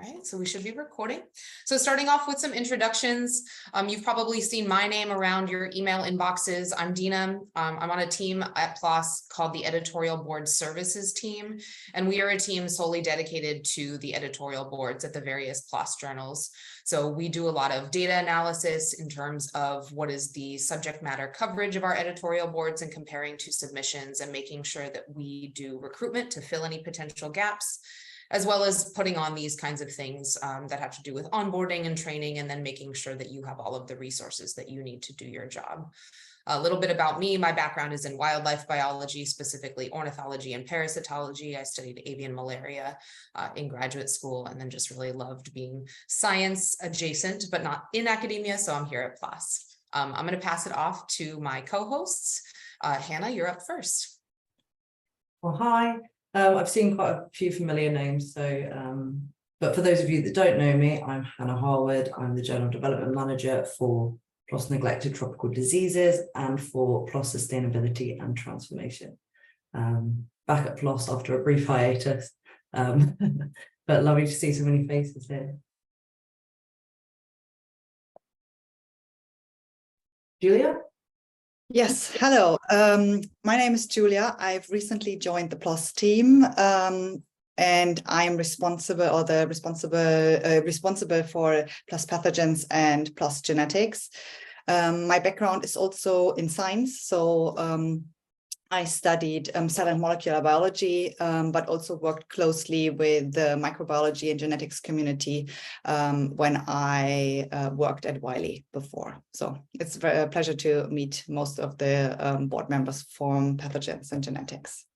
right, so we should be recording. So starting off with some introductions, you've probably seen my name around your email inboxes. I'm Dina. I'm on a team at PLOS called the Editorial Board Services team, and we are a team solely dedicated to the editorial boards at the various PLOS journals. So we do a lot of data analysis in terms of what is the subject matter coverage of our editorial boards and comparing to submissions and making sure that we do recruitment to fill any potential gaps, as well as putting on these kinds of things that have to do with onboarding and training, and then making sure that you have all of the resources that you need to do your job. A little bit about me, my background is in wildlife biology, specifically ornithology and parasitology. I studied avian malaria in graduate school, and then just really loved being science adjacent, but not in academia, so I'm here at PLOS. I'm going to pass it off to my co-hosts. Hannah, you're up first. Well, hi. I've seen quite a few familiar names, so but for those of you that don't know me, I'm Hannah Harwood. I'm the Journal Development Manager for PLOS Neglected Tropical Diseases and for PLOS Sustainability and Transformation. Back at PLOS after a brief hiatus, but lovely to see so many faces here. Julia? Yes, hello. My name is Julia. I've recently joined the PLOS team, and I'm responsible for PLOS pathogens and PLOS genetics. My background is also in science, so I studied cell and molecular biology, but also worked closely with the microbiology and genetics community when I worked at Wiley before. So it's a pleasure to meet most of the board members from pathogens and genetics.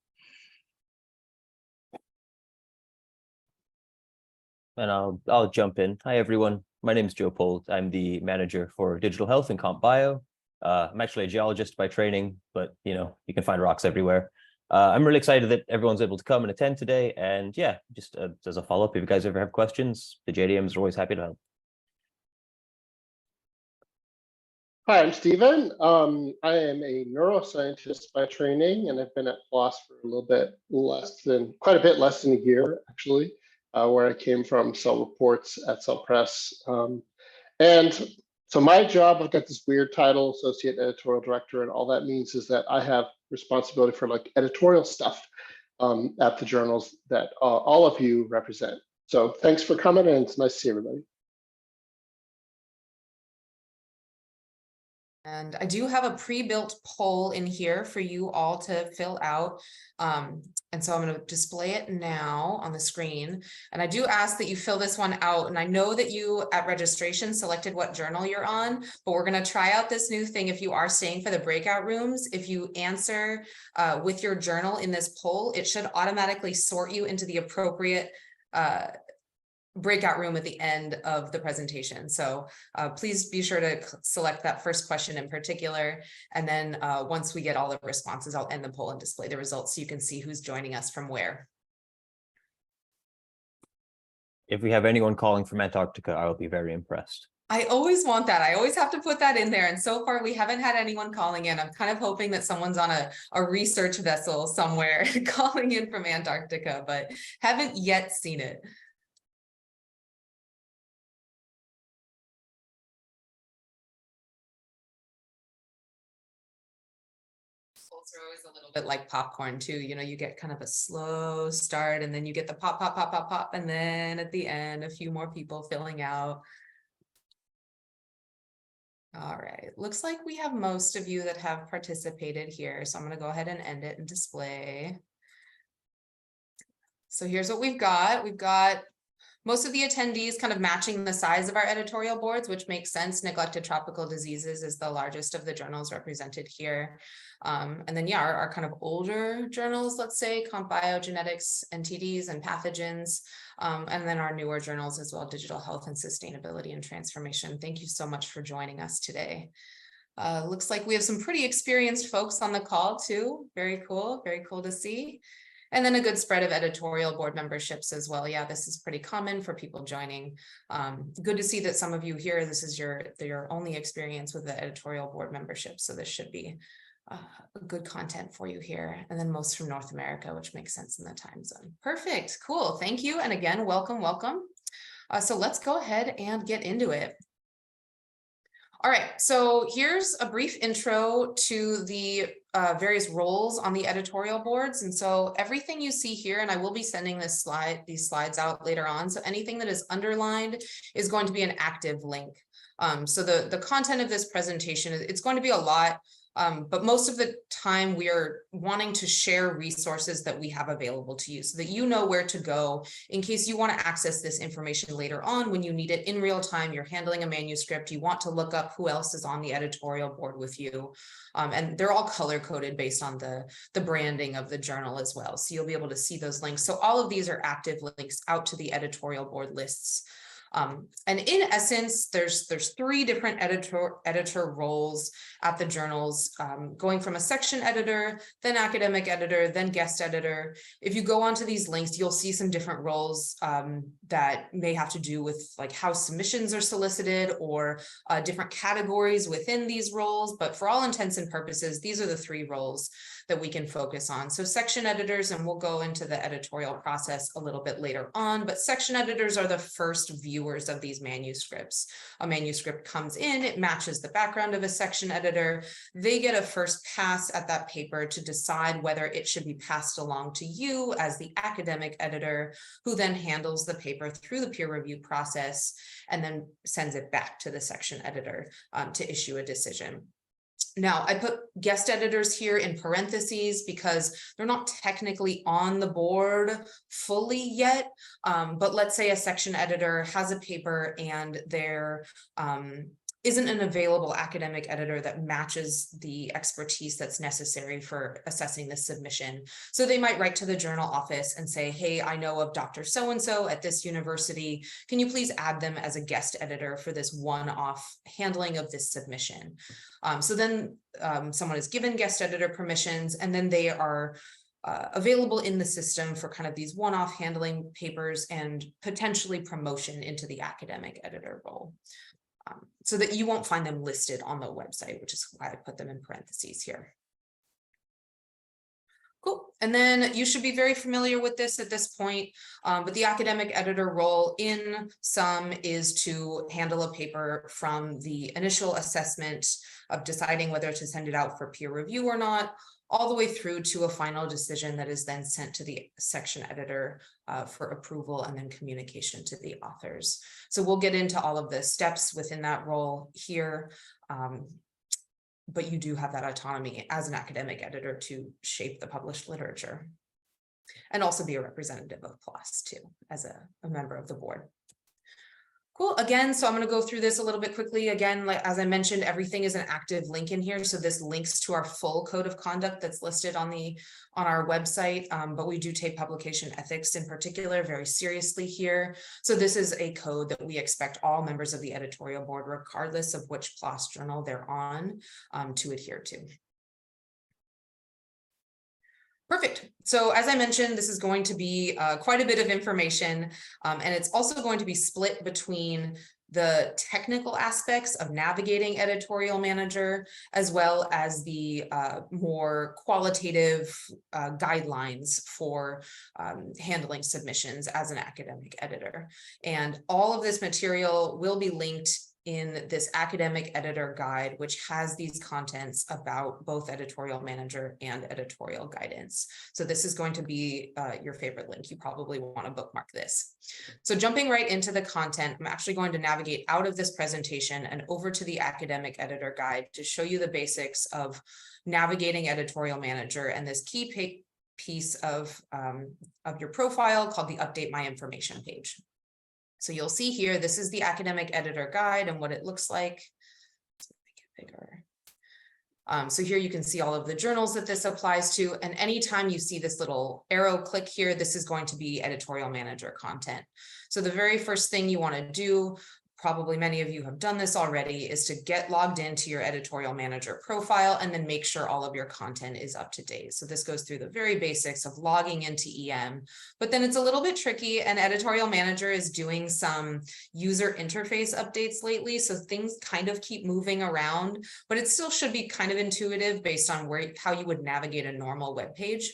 And I'll jump in. Hi, everyone. My name is Joe Pold. I'm the manager for digital health and comp bio. I'm actually a geologist by training, but you can find rocks everywhere. I'm really excited that everyone's able to come and attend today. And yeah, just as a follow-up, if you guys ever have questions, the JDMs are always happy to help. Hi, I'm Stephen. I am a neuroscientist by training, and I've been at PLOS for quite a bit less than a year, actually, where I came from Cell Reports at Cell Press. So my job, I've got this weird title, Associate Editorial Director, and all that means is that I have responsibility for like editorial stuff at the journals that all of you represent. So thanks for coming, and it's nice to see everybody. And I do have a pre-built poll in here for you all to fill out. And so I'm going to display it now on the screen. And I do ask that you fill this one out. And I know that you at registration selected what journal you're on, but we're going to try out this new thing. If you are staying for the breakout rooms, if you answer with your journal in this poll, it should automatically sort you into the appropriate breakout room at the end of the presentation. So please be sure to select that first question in particular. And then once we get all the responses, I'll end the poll and display the results so you can see who's joining us from where. If we have anyone calling from Antarctica, I will be very impressed. I always want that. I always have to put that in there. And so far, we haven't had anyone calling in. I'm kind of hoping that someone's on a research vessel somewhere calling in from Antarctica, but haven't yet seen it. Are always a little bit like popcorn too. You get kind of a slow start, and then you get the pop, pop, pop, pop, pop, and then at the end, a few more people filling out. All right, looks like we have most of you that have participated here. So I'm going to go ahead and end it and display. So here's what we've got. We've got most of the attendees kind of matching the size of our editorial boards, which makes sense. Neglected Tropical Diseases is the largest of the journals represented here. And then, yeah, our kind of older journals, let's say, Comp Bio, Genetics, NTDs, and Pathogens. And then our newer journals as well, Digital Health and Sustainability and Transformation. Thank you so much for joining us today. Looks like we have some pretty experienced folks on the call too. Very cool to see. And then a good spread of editorial board memberships as well. Yeah, this is pretty common for people joining. Good to see that some of you here, this is your only experience with the editorial board membership. So this should be good content for you here. And then most from North America, which makes sense in the time zone. Perfect, cool, thank you. And again, welcome. So let's go ahead and get into it. All right, so here's a brief intro to the various roles on the editorial boards. And so everything you see here, and I will be sending these slides out later on. So anything that is underlined is going to be an active link. So the content of this presentation, it's going to be a lot. But most of the time we are wanting to share resources that we have available to you so that you know where to go in case you want to access this information later on when you need it in real time. You're handling a manuscript, you want to look up who else is on the editorial board with you. And they're all color coded based on the branding of the journal as well. So you'll be able to see those links. So all of these are active links out to the editorial board lists. And in essence, there's 3 different editor roles at the journals, going from a section editor, then academic editor, then guest editor. If you go onto these links, you'll see some different roles that may have to do with like how submissions are solicited or different categories within these roles. But for all intents and purposes, these are the 3 roles that we can focus on. So section editors, and we'll go into the editorial process a little bit later on, but section editors are the first viewers of these manuscripts. A manuscript comes in, it matches the background of a section editor. They get a first pass at that paper to decide whether it should be passed along to you as the academic editor, who then handles the paper through the peer review process and then sends it back to the section editor to issue a decision. Now, I put guest editors here in parentheses because they're not technically on the board fully yet, but let's say a section editor has a paper and there isn't an available academic editor that matches the expertise that's necessary for assessing the submission. So they might write to the journal office and say, hey, I know of Dr. So-and-so at this university. Can you please add them as a guest editor for this one-off handling of this submission? So then someone is given guest editor permissions, and then they are available in the system for kind of these one-off handling papers and potentially promotion into the academic editor role. So that you won't find them listed on the website, which is why I put them in parentheses here. Cool. And then you should be very familiar with this at this point, but the academic editor role in sum is to handle a paper from the initial assessment of deciding whether to send it out for peer review or not, all the way through to a final decision that is then sent to the section editor for approval and then communication to the authors. So we'll get into all of the steps within that role here. But you do have that autonomy as an academic editor to shape the published literature and also be a representative of PLOS too, as a member of the board. Cool. Again, so I'm going to go through this a little bit quickly. Again, like as I mentioned, everything is an active link in here. So this links to our full code of conduct that's listed on our website. But we do take publication ethics in particular very seriously here. So this is a code that we expect all members of the editorial board, regardless of which PLOS journal they're on, to adhere to. Perfect. So as I mentioned, this is going to be quite a bit of information, and it's also going to be split between the technical aspects of navigating editorial manager, as well as the more qualitative guidelines for handling submissions as an academic editor. And all of this material will be linked in this academic editor guide, which has these contents about both editorial manager and editorial guidance. So this is going to be your favorite link. You probably want to bookmark this. So jumping right into the content, I'm actually going to navigate out of this presentation and over to the academic editor guide to show you the basics of navigating editorial manager and this key piece of your profile called the Update My Information page. So you'll see here, this is the academic editor guide and what it looks like. Let's make it bigger. So here you can see all of the journals that this applies to. And anytime you see this little arrow click here, this is going to be editorial manager content. So the very first thing you want to do, probably many of you have done this already, is to get logged into your editorial manager profile and then make sure all of your content is up to date. So this goes through the very basics of logging into EM, but then it's a little bit tricky, and editorial manager is doing some user interface updates lately. So things kind of keep moving around, but it still should be kind of intuitive based on how you would navigate a normal web page.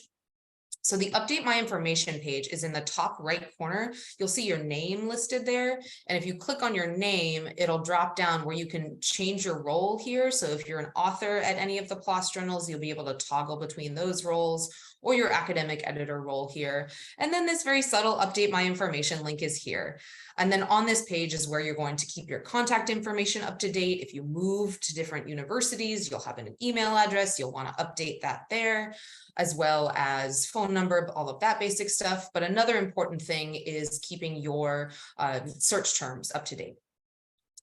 So the update my information page is in the top right corner. You'll see your name listed there. And if you click on your name, it'll drop down where you can change your role here. So if you're an author at any of the PLOS journals, you'll be able to toggle between those roles, or your academic editor role here. And then this very subtle update my information link is here. And then on this page is where you're going to keep your contact information up to date. If you move to different universities, you'll have an email address. You'll want to update that there, as well as phone number, all of that basic stuff. But another important thing is keeping your search terms up to date.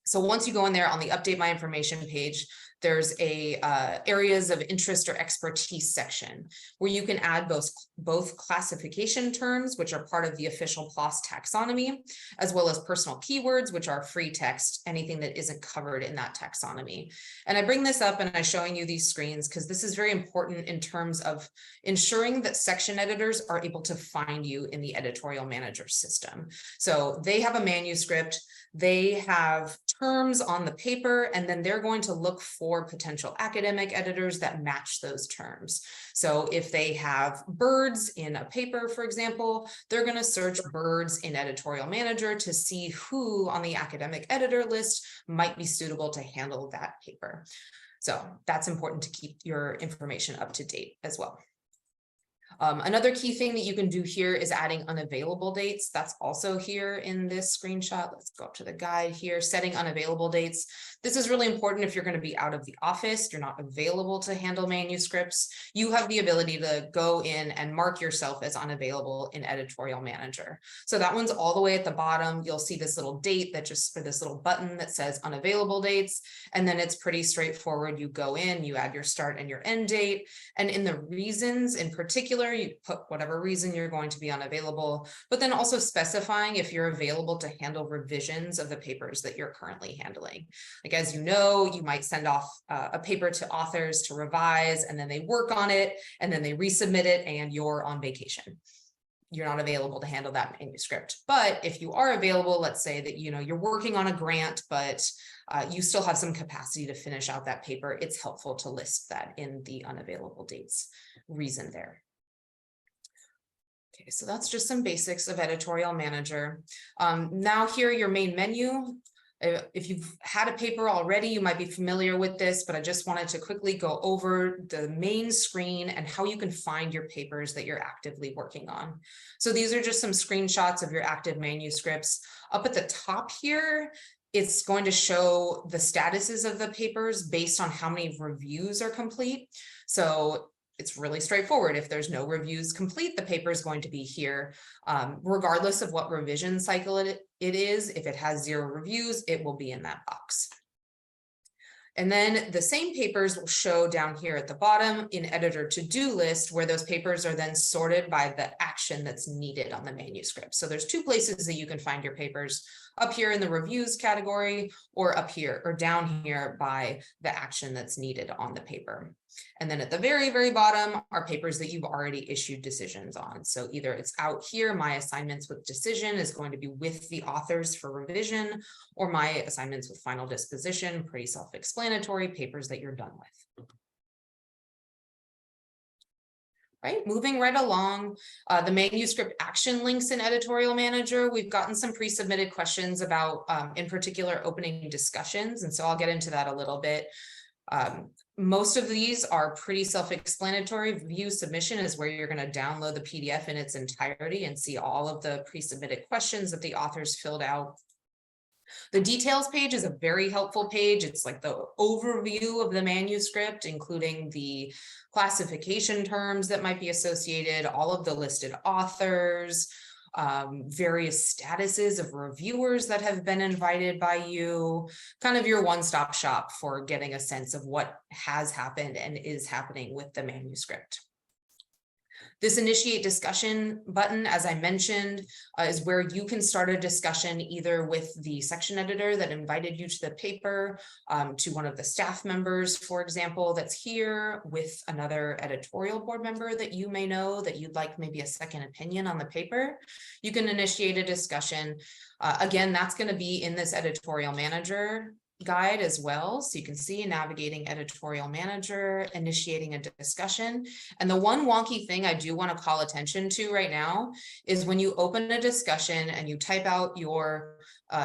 So once you go in there on the update my information page, there's a areas of interest or expertise section where you can add both classification terms, which are part of the official PLOS taxonomy, as well as personal keywords, which are free text, anything that isn't covered in that taxonomy. And I bring this up and I'm showing you these screens because this is very important in terms of ensuring that section editors are able to find you in the editorial manager system. So they have a manuscript, they have terms on the paper, and then they're going to look for potential academic editors that match those terms. So if they have birds in a paper, for example, they're going to search birds in Editorial Manager to see who on the academic editor list might be suitable to handle that paper. So that's important to keep your information up to date as well. Another key thing that you can do here is adding unavailable dates. That's also here in this screenshot. Let's go up to the guide here, setting unavailable dates. This is really important if you're going to be out of the office, you're not available to handle manuscripts. You have the ability to go in and mark yourself as unavailable in Editorial Manager. So that one's all the way at the bottom. You'll see this little date that just for this little button that says unavailable dates. And then it's pretty straightforward. You go in, you add your start and your end date. And in the reasons in particular, you put whatever reason you're going to be unavailable, but then also specifying if you're available to handle revisions of the papers that you're currently handling. Like, as you know, you might send off a paper to authors to revise, and then they work on it, and then they resubmit it, and you're on vacation. You're not available to handle that manuscript. But if you are available, let's say that you're working on a grant, but you still have some capacity to finish out that paper, it's helpful to list that in the unavailable dates reason there. Okay, so that's just some basics of Editorial Manager. Now here, your main menu. If you've had a paper already, you might be familiar with this, but I just wanted to quickly go over the main screen and how you can find your papers that you're actively working on. So these are just some screenshots of your active manuscripts. Up at the top here, it's going to show the statuses of the papers based on how many reviews are complete. So it's really straightforward. If there's no reviews complete, the paper is going to be here, regardless of what revision cycle it is. If it has 0 reviews, it will be in that box. And then the same papers will show down here at the bottom in editor to-do list, where those papers are then sorted by the action that's needed on the manuscript. So there's 2 places that you can find your papers: up here in the reviews category, or up here or down here by the action that's needed on the paper. And then at the very, very bottom are papers that you've already issued decisions on. So either it's out here, my assignments with decision is going to be with the authors for revision, or my assignments with final disposition, pretty self-explanatory, papers that you're done with. Right, moving right along, the manuscript action links in Editorial Manager. We've gotten some pre-submitted questions about, in particular, opening discussions. And so I'll get into that a little bit. Most of these are pretty self-explanatory. View submission is where you're going to download the PDF in its entirety and see all of the pre-submitted questions that the authors filled out. The details page is a very helpful page. It's like the overview of the manuscript, including the classification terms that might be associated, all of the listed authors, various statuses of reviewers that have been invited by you, kind of your one-stop shop for getting a sense of what has happened and is happening with the manuscript. This initiate discussion button, as I mentioned, is where you can start a discussion either with the section editor that invited you to the paper, to one of the staff members, for example, that's here, with another editorial board member that you may know that you'd like maybe a second opinion on the paper. You can initiate a discussion. Again, that's going to be in this Editorial Manager guide as well. So you can see navigating editorial manager, initiating a discussion. And the one wonky thing I do want to call attention to right now is when you open a discussion and you type out your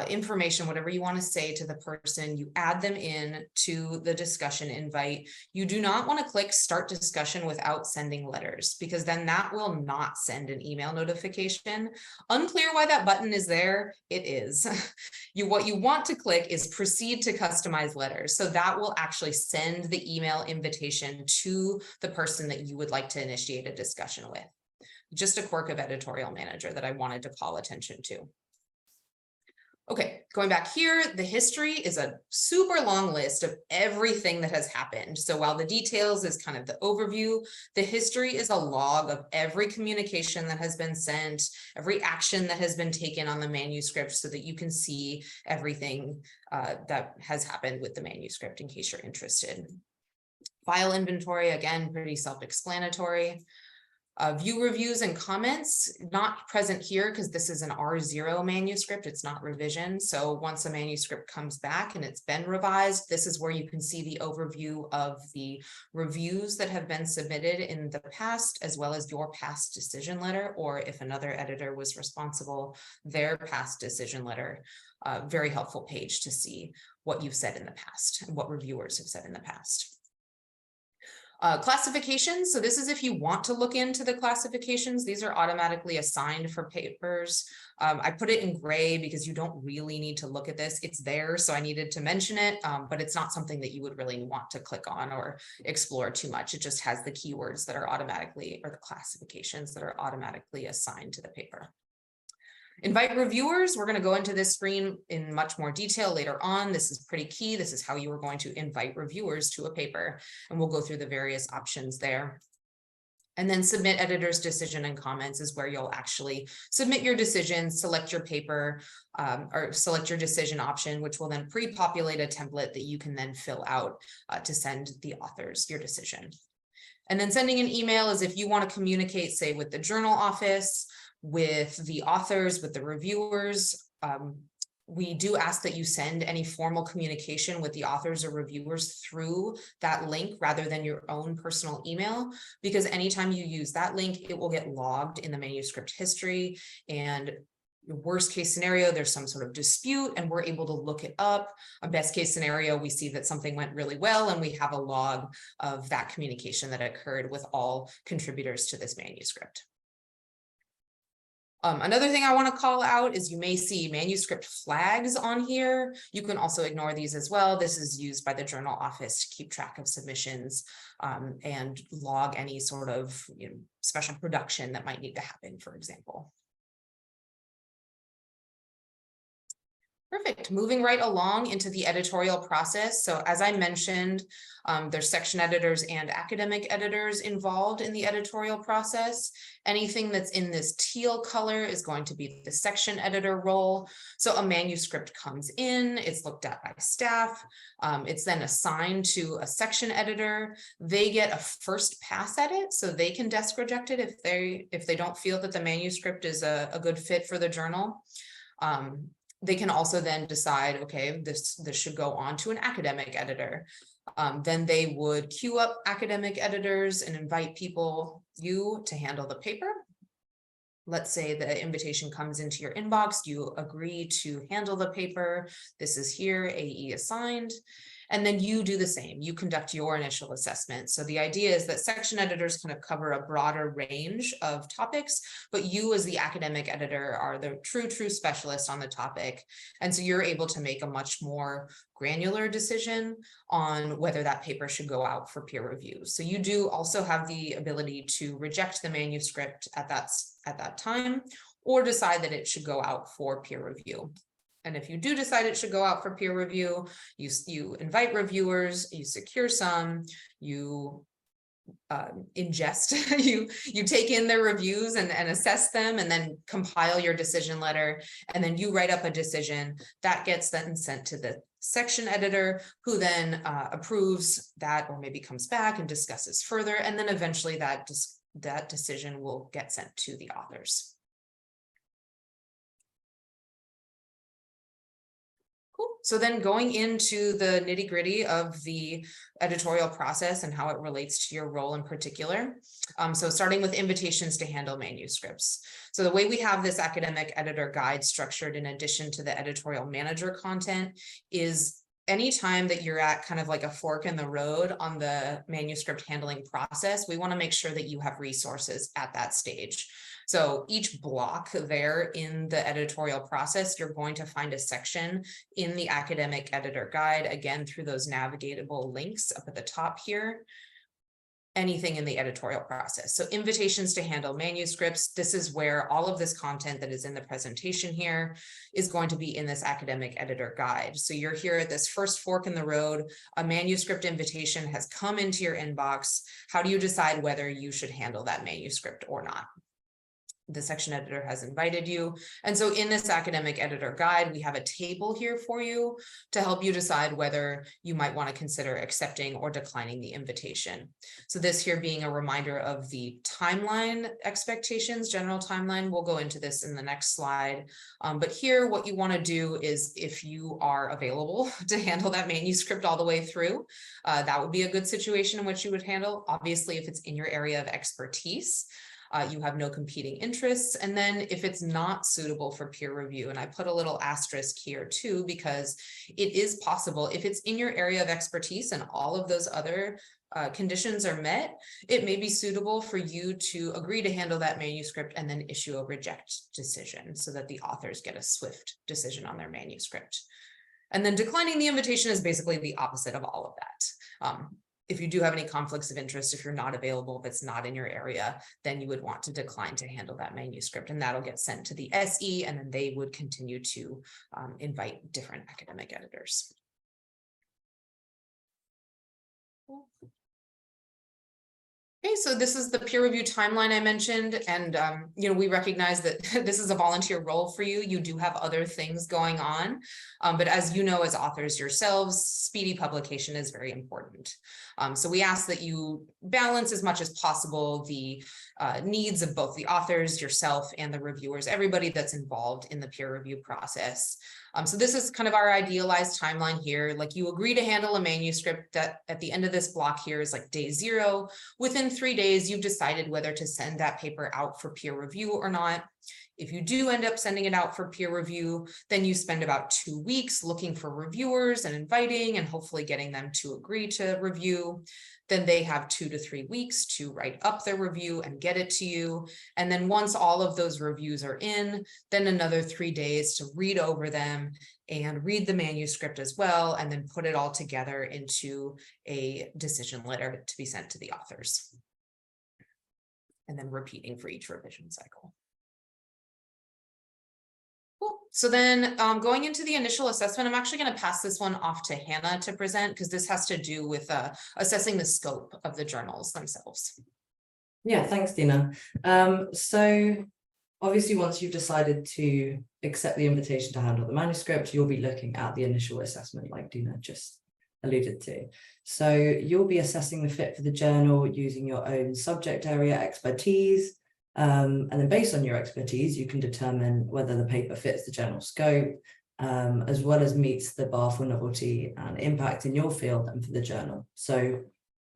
information, whatever you want to say to the person, you add them in to the discussion invite. You do not want to click start discussion without sending letters, because then that will not send an email notification. Unclear why that button is there. It is. What you want to click is proceed to customize letters. So that will actually send the email invitation to the person that you would like to initiate a discussion with. Just a quirk of Editorial Manager that I wanted to call attention to. Okay, going back here, the history is a super long list of everything that has happened. So while the details is kind of the overview, the history is a log of every communication that has been sent, every action that has been taken on the manuscript, so that you can see everything that has happened with the manuscript in case you're interested. File inventory, again, pretty self-explanatory. View reviews and comments, not present here because this is an R0 manuscript, it's not revision. So once a manuscript comes back and it's been revised, this is where you can see the overview of the reviews that have been submitted in the past, as well as your past decision letter, or if another editor was responsible, their past decision letter. Very helpful page to see what you've said in the past and what reviewers have said in the past. Classifications. So this is if you want to look into the classifications. These are automatically assigned for papers. I put it in gray because you don't really need to look at this. It's there, so I needed to mention it, but it's not something that you would really want to click on or explore too much. It just has the keywords that are automatically, or the classifications that are automatically assigned to the paper. Invite reviewers. We're going to go into this screen in much more detail later on. This is pretty key. This is how you are going to invite reviewers to a paper, and we'll go through the various options there. And then submit editor's decision and comments is where you'll actually submit your decision, select your paper, or select your decision option, which will then pre-populate a template that you can then fill out to send the authors your decision. And then sending an email is if you want to communicate, say, with the journal office, with the authors, with the reviewers. We do ask that you send any formal communication with the authors or reviewers through that link rather than your own personal email, because anytime you use that link, it will get logged in the manuscript history. And your worst case scenario, there's some sort of dispute and we're able to look it up. A best case scenario, we see that something went really well and we have a log of that communication that occurred with all contributors to this manuscript. Another thing I want to call out is you may see manuscript flags on here. You can also ignore these as well. This is used by the journal office to keep track of submissions and log any sort of special production that might need to happen, for example. Perfect. Moving right along into the editorial process. So as I mentioned, there's section editors and academic editors involved in the editorial process. Anything that's in this teal color is going to be the section editor role. So a manuscript comes in, it's looked at by staff. It's then assigned to a section editor. They get a first pass at it, so they can desk reject it if they don't feel that the manuscript is a good fit for the journal. They can also then decide, okay, this should go on to an academic editor. Then they would queue up academic editors and invite you to handle the paper. Let's say the invitation comes into your inbox, you agree to handle the paper. This is here, AE assigned. And then you do the same. You conduct your initial assessment. So the idea is that section editors kind of cover a broader range of topics, but you as the academic editor are the true specialist on the topic. And so you're able to make a much more granular decision on whether that paper should go out for peer review. So you do also have the ability to reject the manuscript at that time, or decide that it should go out for peer review. And if you do decide it should go out for peer review, you invite reviewers, you secure some, you ingest, you take in their reviews and assess them, and then compile your decision letter. And then you write up a decision that gets then sent to the section editor, who then approves that, or maybe comes back and discusses further. And then eventually that decision will get sent to the authors. Cool. So then going into the nitty gritty of the editorial process and how it relates to your role in particular. So starting with invitations to handle manuscripts. So the way we have this academic editor guide structured in addition to the editorial manager content is anytime that you're at kind of like a fork in the road on the manuscript handling process, we want to make sure that you have resources at that stage. So each block there in the editorial process, you're going to find a section in the academic editor guide, again, through those navigatable links up at the top here. Anything in the editorial process. So invitations to handle manuscripts. This is where all of this content that is in the presentation here is going to be in this academic editor guide. So you're here at this first fork in the road, a manuscript invitation has come into your inbox. How do you decide whether you should handle that manuscript or not? The section editor has invited you. And so in this academic editor guide, we have a table here for you to help you decide whether you might want to consider accepting or declining the invitation. So this here being a reminder of the timeline expectations, general timeline. We'll go into this in the next slide. But here, what you want to do is if you are available to handle that manuscript all the way through, that would be a good situation in which you would handle. Obviously, if it's in your area of expertise, you have no competing interests. And then if it's not suitable for peer review, and I put a little asterisk here too, because it is possible if it's in your area of expertise and all of those other conditions are met, it may be suitable for you to agree to handle that manuscript and then issue a reject decision so that the authors get a swift decision on their manuscript. And then declining the invitation is basically the opposite of all of that. If you do have any conflicts of interest, if you're not available, if it's not in your area, then you would want to decline to handle that manuscript, and that'll get sent to the SE, and then they would continue to invite different academic editors. Okay, so this is the peer review timeline I mentioned, and we recognize that this is a volunteer role for you. You do have other things going on, but as you know, as authors yourselves, speedy publication is very important. So we ask that you balance as much as possible the needs of both the authors, yourself, and the reviewers, everybody that's involved in the peer review process. So this is kind of our idealized timeline here. Like you agree to handle a manuscript that at the end of this block here is like day 0. Within 3 days, you've decided whether to send that paper out for peer review or not. If you do end up sending it out for peer review, then you spend about 2 weeks looking for reviewers and inviting and hopefully getting them to agree to review. Then they have 2 to 3 weeks to write up their review and get it to you. And then once all of those reviews are in, then another 3 days to read over them and read the manuscript as well, and then put it all together into a decision letter to be sent to the authors. And then repeating for each revision cycle. So then going into the initial assessment, I'm actually going to pass this one off to Hannah to present because this has to do with assessing the scope of the journals themselves. Yeah, thanks, Dina. So obviously, once you've decided to accept the invitation to handle the manuscript, you'll be looking at the initial assessment like Dina just alluded to. So you'll be assessing the fit for the journal using your own subject area expertise. And then based on your expertise, you can determine whether the paper fits the general scope, as well as meets the bar for novelty and impact in your field and for the journal. So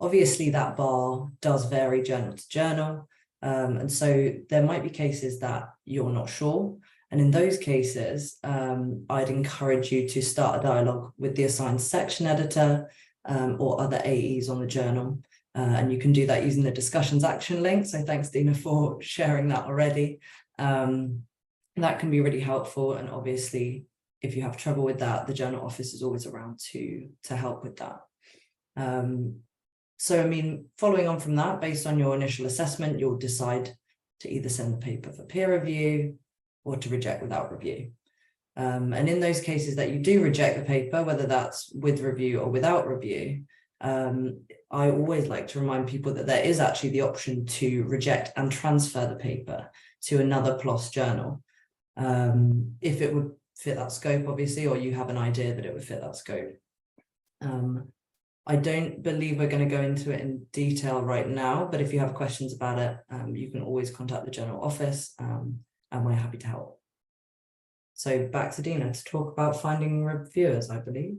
obviously that bar does vary journal to journal. And so there might be cases that you're not sure. And in those cases, I'd encourage you to start a dialogue with the assigned section editor or other AEs on the journal. And you can do that using the discussions action link. So thanks, Dina, for sharing that already. That can be really helpful. And obviously, if you have trouble with that, the journal office is always around to help with that. So, I mean, following on from that, based on your initial assessment, you'll decide to either send the paper for peer review or to reject without review. And in those cases that you do reject the paper, whether that's with review or without review, I always like to remind people that there is actually the option to reject and transfer the paper to another PLOS journal, if it would fit that scope, obviously, or you have an idea that it would fit that scope. I don't believe we're going to go into it in detail right now, but if you have questions about it, you can always contact the journal office, and we're happy to help. So back to Dina to talk about finding reviewers, I believe.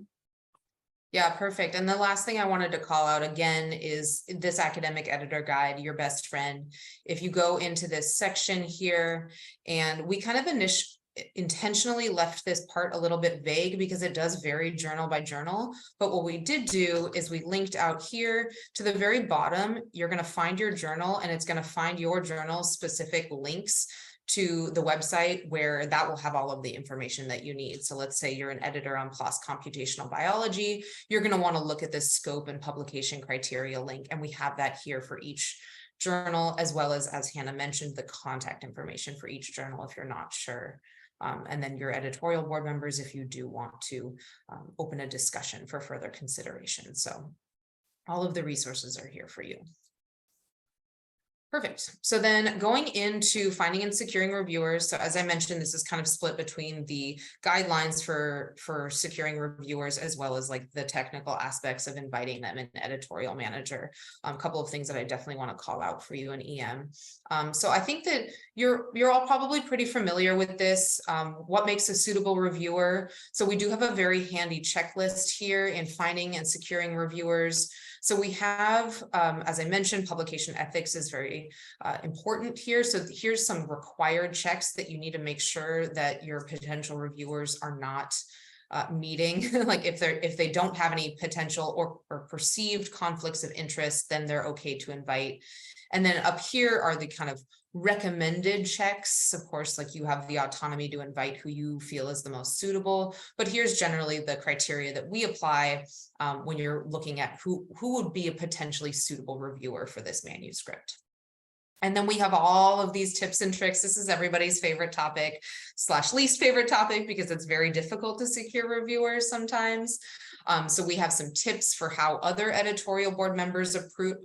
Yeah, perfect. And the last thing I wanted to call out again is this academic editor guide, your best friend. If you go into this section here, and we kind of intentionally left this part a little bit vague because it does vary journal by journal. But what we did do is we linked out here to the very bottom. You're going to find your journal, and it's going to find your journal specific links to the website where that will have all of the information that you need. So let's say you're an editor on PLOS computational biology, you're going to want to look at this scope and publication criteria link, and we have that here for each journal, as well as Hannah mentioned, the contact information for each journal if you're not sure. And then your editorial board members if you do want to open a discussion for further consideration. So all of the resources are here for you. Perfect. So then going into finding and securing reviewers. So as I mentioned, this is kind of split between the guidelines for securing reviewers, as well as like the technical aspects of inviting them in editorial manager. A couple of things that I definitely want to call out for you in EM. So I think that you're all probably pretty familiar with this. What makes a suitable reviewer? So we do have a very handy checklist here in finding and securing reviewers. So we have, as I mentioned, publication ethics is very important here. So here's some required checks that you need to make sure that your potential reviewers are not meeting. Like if they don't have any potential or perceived conflicts of interest, then they're okay to invite. And then up here are the kind of recommended checks. Of course, like you have the autonomy to invite who you feel is the most suitable, but here's generally the criteria that we apply when you're looking at who would be a potentially suitable reviewer for this manuscript. And then we have all of these tips and tricks. This is everybody's favorite topic / least favorite topic because it's very difficult to secure reviewers sometimes. So we have some tips for how other editorial board members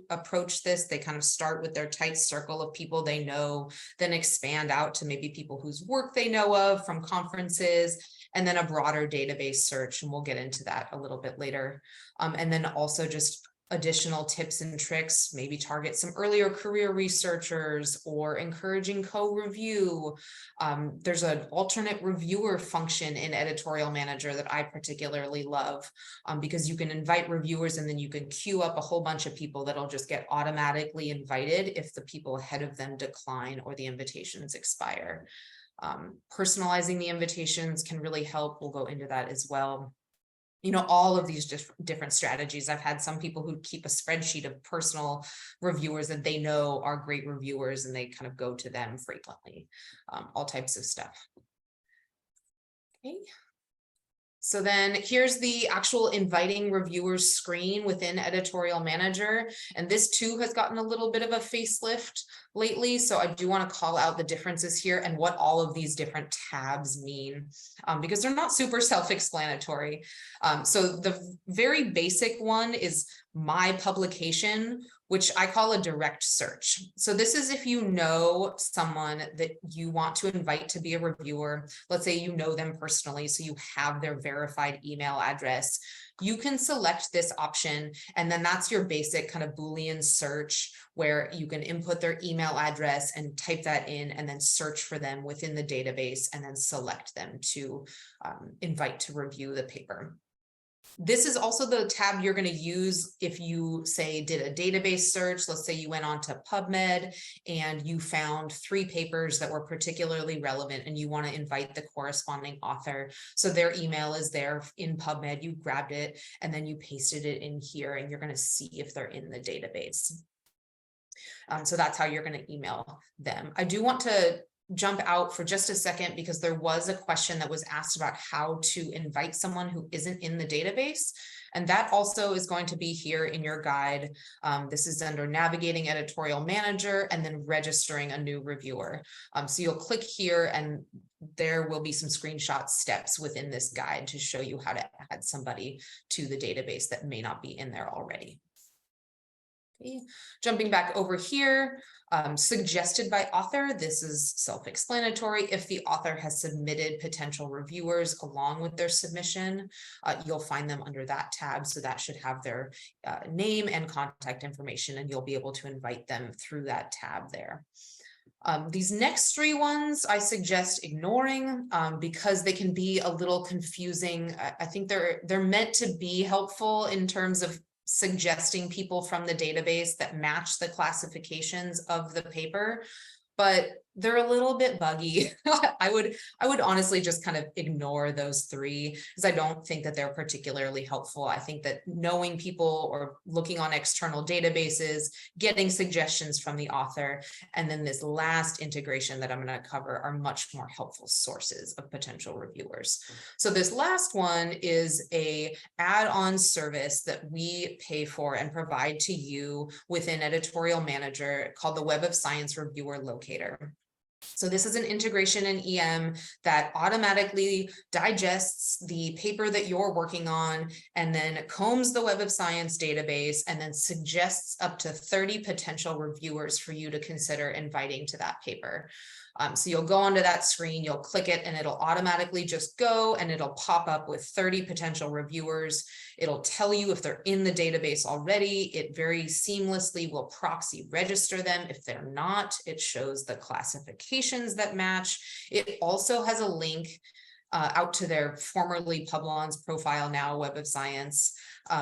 approach this. They kind of start with their tight circle of people they know, then expand out to maybe people whose work they know of from conferences, and then a broader database search. And we'll get into that a little bit later. And then also just additional tips and tricks, maybe target some earlier career researchers or encouraging co-review. There's an alternate reviewer function in Editorial Manager that I particularly love because you can invite reviewers and then you can queue up a whole bunch of people that'll just get automatically invited if the people ahead of them decline or the invitations expire. Personalizing the invitations can really help. We'll go into that as well. You know, all of these different strategies. I've had some people who keep a spreadsheet of personal reviewers that they know are great reviewers and they kind of go to them frequently, all types of stuff. Okay. So then here's the actual inviting reviewers screen within Editorial Manager. And this too has gotten a little bit of a facelift lately. So I do want to call out the differences here and what all of these different tabs mean because they're not super self-explanatory. So the very basic one is my publication, which I call a direct search. So this is if you know someone that you want to invite to be a reviewer. Let's say you know them personally, so you have their verified email address. You can select this option, and then that's your basic kind of Boolean search where you can input their email address and type that in and then search for them within the database and then select them to invite to review the paper. This is also the tab you're going to use if you say did a database search. Let's say you went on to PubMed and you found 3 papers that were particularly relevant and you want to invite the corresponding author. So their email is there in PubMed, you grabbed it and then you pasted it in here and you're going to see if they're in the database. So that's how you're going to email them. I do want to jump out for just a second because there was a question that was asked about how to invite someone who isn't in the database. And that also is going to be here in your guide. This is under navigating Editorial Manager and then registering a new reviewer. So you'll click here and there will be some screenshot steps within this guide to show you how to add somebody to the database that may not be in there already. Okay. Jumping back over here, suggested by author, this is self-explanatory. If the author has submitted potential reviewers along with their submission, you'll find them under that tab. So that should have their name and contact information, and you'll be able to invite them through that tab there. These next three ones I suggest ignoring because they can be a little confusing. I think they're meant to be helpful in terms of suggesting people from the database that match the classifications of the paper, but they're a little bit buggy. I would honestly just kind of ignore those three because I don't think that they're particularly helpful. I think that knowing people or looking on external databases, getting suggestions from the author, and then this last integration that I'm going to cover are much more helpful sources of potential reviewers. So this last one is a add-on service that we pay for and provide to you within Editorial Manager called the Web of Science Reviewer Locator. So this is an integration in EM that automatically digests the paper that you're working on and then combs the Web of Science database and then suggests up to 30 potential reviewers for you to consider inviting to that paper. So you'll go onto that screen, you'll click it, and it'll automatically just go and it'll pop up with 30 potential reviewers. It'll tell you if they're in the database already. It very seamlessly will proxy register them. If they're not, it shows the classifications that match. It also has a link out to their formerly Publon's profile, now Web of Science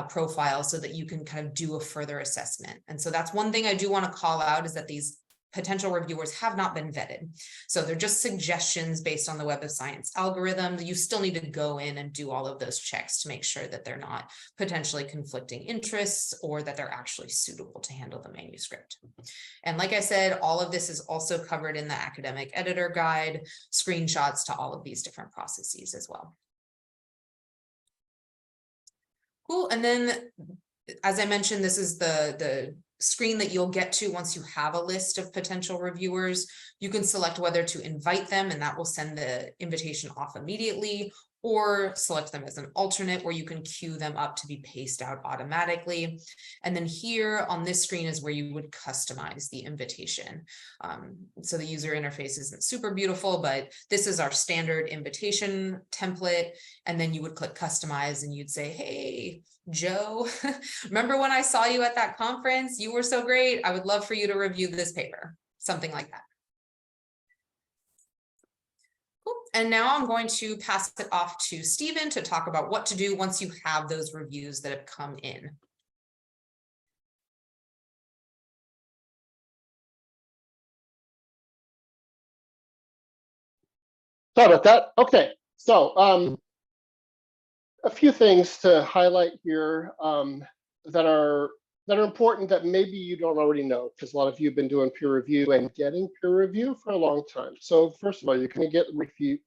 profile, so that you can kind of do a further assessment. And so that's one thing I do want to call out, is that these potential reviewers have not been vetted. So they're just suggestions based on the Web of Science algorithm. You still need to go in and do all of those checks to make sure that they're not potentially conflicting interests or that they're actually suitable to handle the manuscript. And like I said, all of this is also covered in the academic editor guide, screenshots to all of these different processes as well. Cool. And then, as I mentioned, this is the screen that you'll get to once you have a list of potential reviewers. You can select whether to invite them, and that will send the invitation off immediately, or select them as an alternate where you can queue them up to be paced out automatically. And then here on this screen is where you would customize the invitation. So the user interface isn't super beautiful, but this is our standard invitation template. And then you would click customize and you'd say, hey, Joe, remember when I saw you at that conference? You were so great. I would love for you to review this paper, something like that. Cool. And now I'm going to pass it off to Stephen to talk about what to do once you have those reviews that have come in. Sorry about that. Okay, so a few things to highlight here that are important that maybe you don't already know, because a lot of you have been doing peer review and getting peer review for a long time. So first of all, you're going to get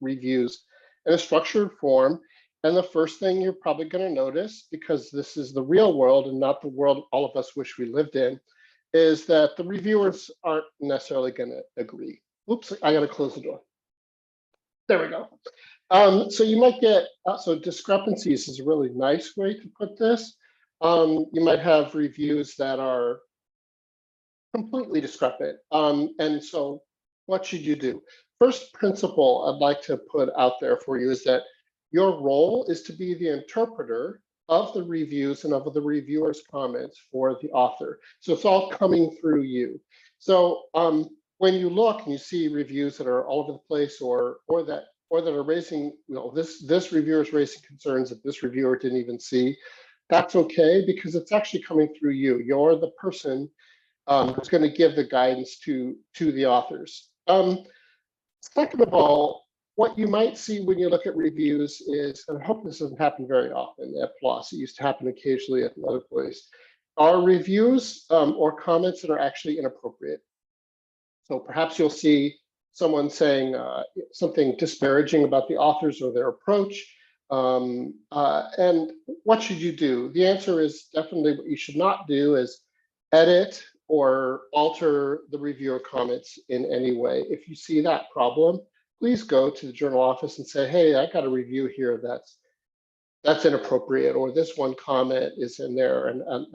reviews in a structured form. And the first thing you're probably going to notice, because this is the real world and not the world all of us wish we lived in, is that the reviewers aren't necessarily going to agree. Oops, I got to close the door. There we go. So you might get, so discrepancies is a really nice way to put this. You might have reviews that are completely discrepant. And so what should you do? First principle I'd like to put out there for you is that your role is to be the interpreter of the reviews and of the reviewer's comments for the author. So it's all coming through you. So when you look and you see reviews that are all over the place or that are raising, this reviewer is raising concerns that this reviewer didn't even see, that's okay, because it's actually coming through you. You're the person who's going to give the guidance to the authors. Second of all, what you might see when you look at reviews is, and I hope this doesn't happen very often at PLOS, it used to happen occasionally at another place, are reviews or comments that are actually inappropriate. So perhaps you'll see someone saying something disparaging about the authors or their approach. And what should you do? The answer is definitely what you should not do is edit or alter the reviewer comments in any way. If you see that problem, please go to the journal office and say, hey, I got a review here that's inappropriate, or this one comment is in there. And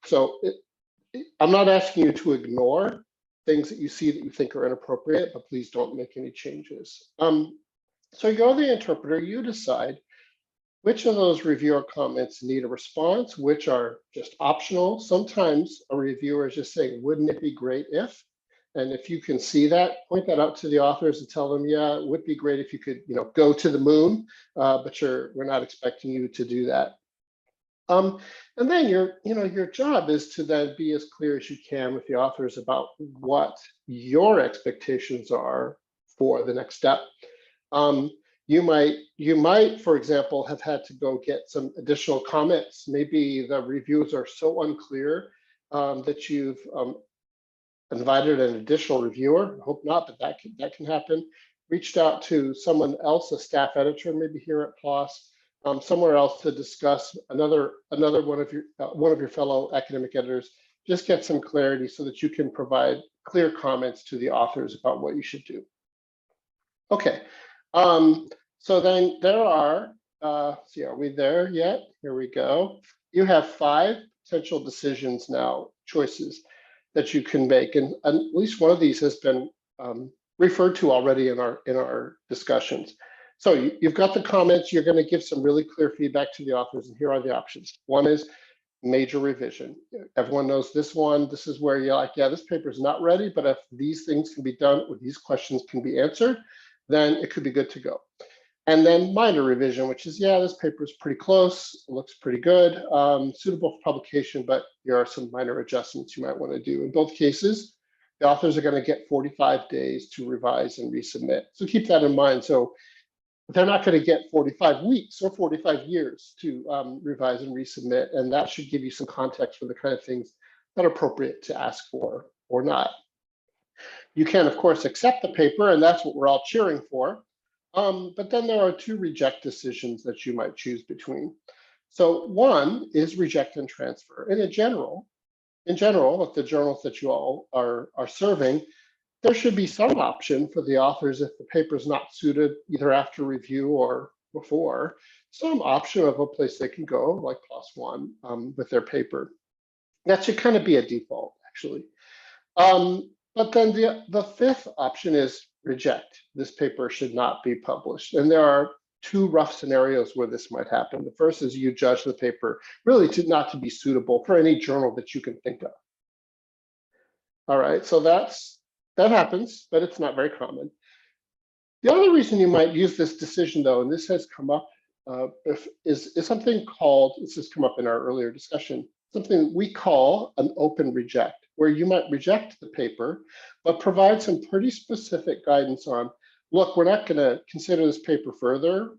so I'm not asking you to ignore things that you see that you think are inappropriate, but please don't make any changes. So you go to the interpreter, you decide which of those reviewer comments need a response, which are just optional. Sometimes a reviewer is just saying, wouldn't it be great if? And if you can see that, point that out to the authors and tell them, yeah, it would be great if you could, go to the moon, but we're not expecting you to do that. And then your job is to then be as clear as you can with the authors about what your expectations are for the next step. You might, for example, have had to go get some additional comments. Maybe the reviews are so unclear that you've invited an additional reviewer. I hope not, but that can happen. Reached out to someone else, a staff editor, maybe here at PLOS, somewhere else to discuss another one of your fellow academic editors. Just get some clarity so that you can provide clear comments to the authors about what you should do. Okay, so then there are, see, are we there yet? Here we go. You have 5 potential decisions now, choices that you can make, and at least one of these has been referred to already in our discussions. So you've got the comments. You're going to give some really clear feedback to the authors, and here are the options. One is major revision. Everyone knows this one. This is where you're like, yeah, this paper is not ready, but if these things can be done or these questions can be answered, then it could be good to go. And then minor revision, which is, yeah, this paper is pretty close, it looks pretty good, suitable for publication, but there are some minor adjustments you might want to do. In both cases, the authors are going to get 45 days to revise and resubmit. So keep that in mind. So they're not going to get 45 weeks or 45 years to revise and resubmit, and that should give you some context for the kind of things that are appropriate to ask for or not. You can, of course, accept the paper, and that's what we're all cheering for. But then there are 2 reject decisions that you might choose between. So one is reject and transfer. And in general, with the journals that you all are serving, there should be some option for the authors if the paper is not suited either after review or before, some option of a place they can go, like PLOS One, with their paper. That should kind of be a default, actually. But then the 5th option is reject. This paper should not be published. And there are 2 rough scenarios where this might happen. The first is you judge the paper really not to be suitable for any journal that you can think of. All right, so that happens, but it's not very common. The other reason you might use this decision, though, and this has come up, is something called, this has come up in our earlier discussion, something we call an open reject, where you might reject the paper, but provide some pretty specific guidance on, look, we're not going to consider this paper further,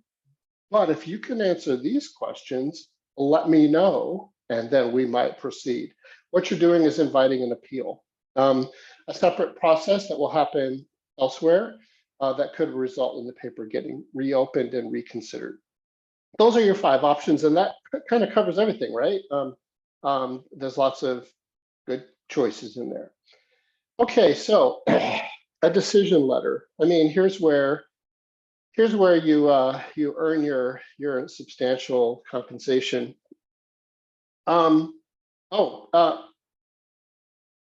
but if you can answer these questions, let me know, and then we might proceed. What you're doing is inviting an appeal, a separate process that will happen elsewhere that could result in the paper getting reopened and reconsidered. Those are your 5 options, and that kind of covers everything, right? There's lots of good choices in there. Okay, so a decision letter. I mean, here's where you earn your substantial compensation. Hannah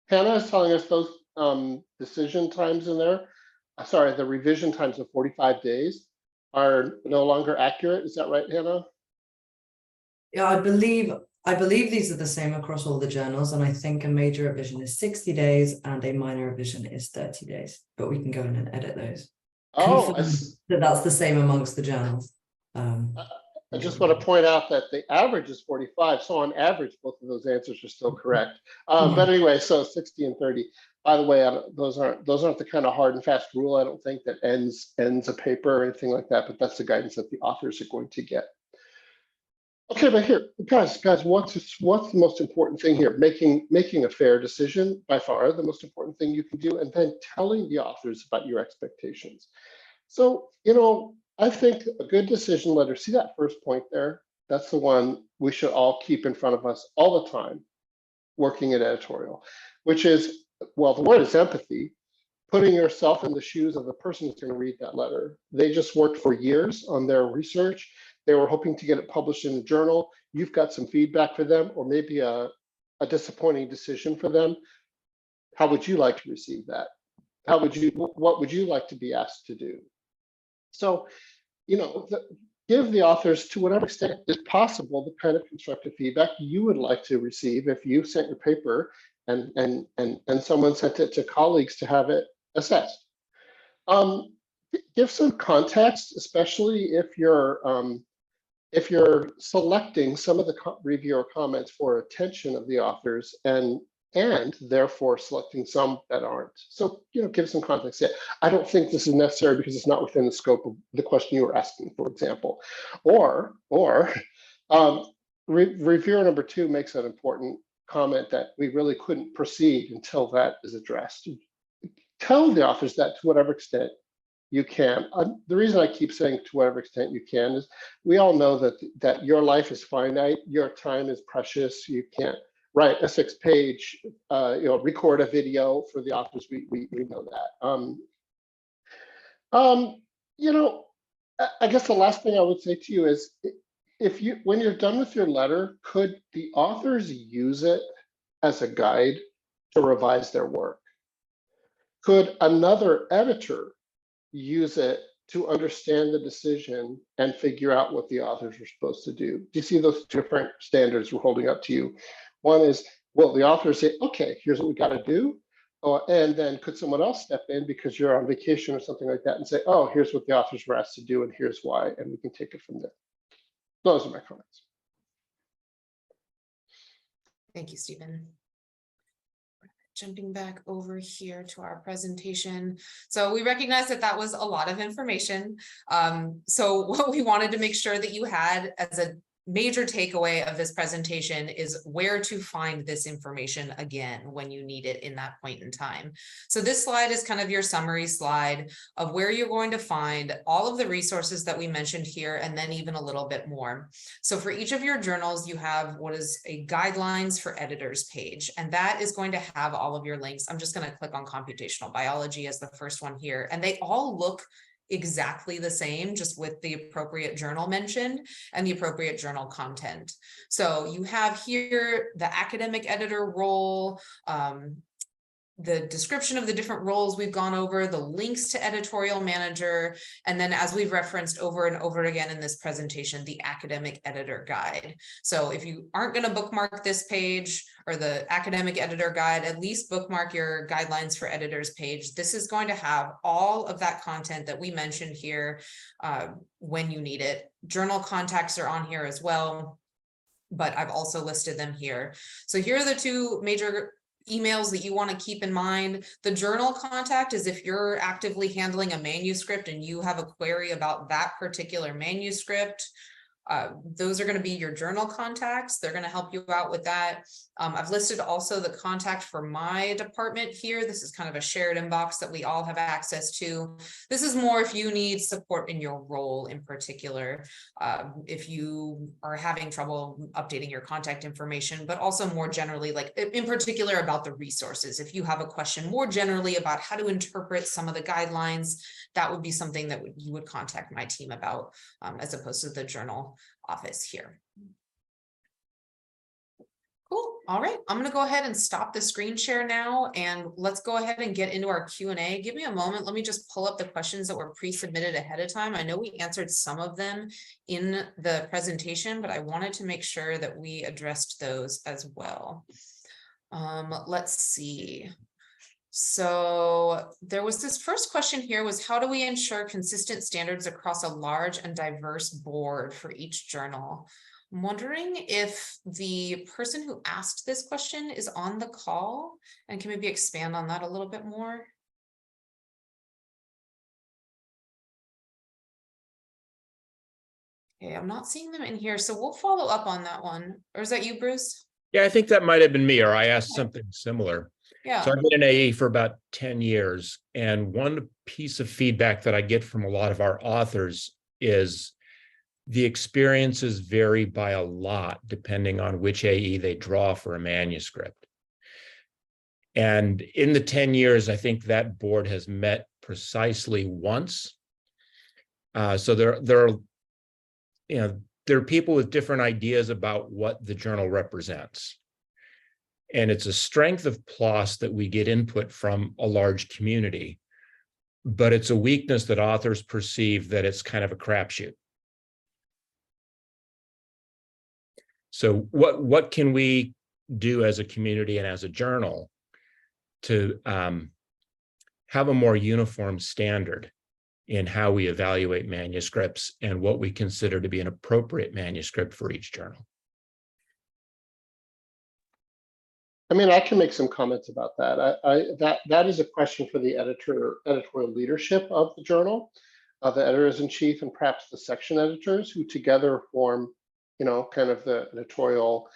is telling us those decision times in there. Sorry, the revision times of 45 days are no longer accurate. Is that right, Hannah? Yeah, I believe these are the same across all the journals, and I think a major revision is 60 days and a minor revision is 30 days, but we can go in and edit those. Oh, That's the same amongst the journals. I just want to point out that the average is 45, so on average, both of those answers are still correct. But anyway, so 60 and 30. By the way, those aren't the kind of hard and fast rule, I don't think, that ends a paper or anything like that, but that's the guidance that the authors are going to get. Okay, but here, guys, what's the most important thing here? Making a fair decision, by far the most important thing you can do, and then telling the authors about your expectations. So, I think a good decision letter, see that first point there? That's the one we should all keep in front of us all the time, working at editorial, which is, well, the word is empathy, putting yourself in the shoes of the person who's going to read that letter. They just worked for years on their research. They were hoping to get it published in a journal. You've got some feedback for them, or maybe a disappointing decision for them. How would you like to receive that? What would you like to be asked to do? So, give the authors, to whatever extent is possible, the kind of constructive feedback you would like to receive if you sent your paper and someone sent it to colleagues to have it assessed. Give some context, especially if you're selecting some of the reviewer comments for attention of the authors and therefore selecting some that aren't. So, give some context. Yeah, I don't think this is necessary because it's not within the scope of the question you were asking, for example. Or reviewer number 2 makes an important comment that we really couldn't proceed until that is addressed. Tell the authors that to whatever extent you can. The reason I keep saying to whatever extent you can is we all know that your life is finite, your time is precious. You can't write a 6-page, record a video for the authors. We know that. I guess the last thing I would say to you is, when you're done with your letter, could the authors use it as a guide to revise their work? Could another editor use it to understand the decision and figure out what the authors are supposed to do? Do you see those different standards we're holding up to you? One is, will the author say, okay, here's what we got to do? And then could someone else step in because you're on vacation or something like that and say, oh, here's what the authors were asked to do and here's why, and we can take it from there. Those are my comments. Thank you, Stephen. Jumping back over here to our presentation. So we recognize that was a lot of information. So what we wanted to make sure that you had as a major takeaway of this presentation is where to find this information again when you need it in that point in time. So this slide is kind of your summary slide of where you're going to find all of the resources that we mentioned here, and then even a little bit more. So for each of your journals, you have what is a guidelines for editors page, and that is going to have all of your links. I'm just going to click on computational biology as the first one here, and they all look exactly the same, just with the appropriate journal mentioned and the appropriate journal content. So you have here the academic editor role, the description of the different roles we've gone over, the links to editorial manager, and then as we've referenced over and over again in this presentation, the academic editor guide. So if you aren't going to bookmark this page or the academic editor guide, at least bookmark your guidelines for editors page. This is going to have all of that content that we mentioned here when you need it. Journal contacts are on here as well, but I've also listed them here. So here are the 2 major emails that you want to keep in mind. The journal contact is if you're actively handling a manuscript and you have a query about that particular manuscript. Those are going to be your journal contacts. They're going to help you out with that. I've listed also the contact for my department here. This is kind of a shared inbox that we all have access to. This is more if you need support in your role in particular, if you are having trouble updating your contact information, but also more generally, like in particular about the resources. If you have a question more generally about how to interpret some of the guidelines, that would be something that you would contact my team about, as opposed to the journal office here. Cool. All right, I'm going to go ahead and stop the screen share now, and let's go ahead and get into our Q&A. Give me a moment. Let me just pull up the questions that were pre-submitted ahead of time. I know we answered some of them in the presentation, but I wanted to make sure that we addressed those as well. Let's see. So there was this first question here was, how do we ensure consistent standards across a large and diverse board for each journal? I'm wondering if the person who asked this question is on the call and can maybe expand on that a little bit more. Okay, I'm not seeing them in here, so we'll follow up on that one. Or is that you, Bruce? Yeah, I think that might have been me, or I asked something similar. Yeah. So I've been an AE for about 10 years. And one piece of feedback that I get from a lot of our authors is the experiences vary by a lot depending on which AE they draw for a manuscript. And in the 10 years, I think that board has met precisely once. So there are people with different ideas about what the journal represents. And it's a strength of PLOS that we get input from a large community, but it's a weakness that authors perceive that it's kind of a crapshoot. So what can we do as a community and as a journal to have a more uniform standard in how we evaluate manuscripts and what we consider to be an appropriate manuscript for each journal. I mean, I can make some comments about that. That is a question for the editorial leadership of the journal, the editors-in-chief, and perhaps the section editors, who together form, you know, kind of the editorial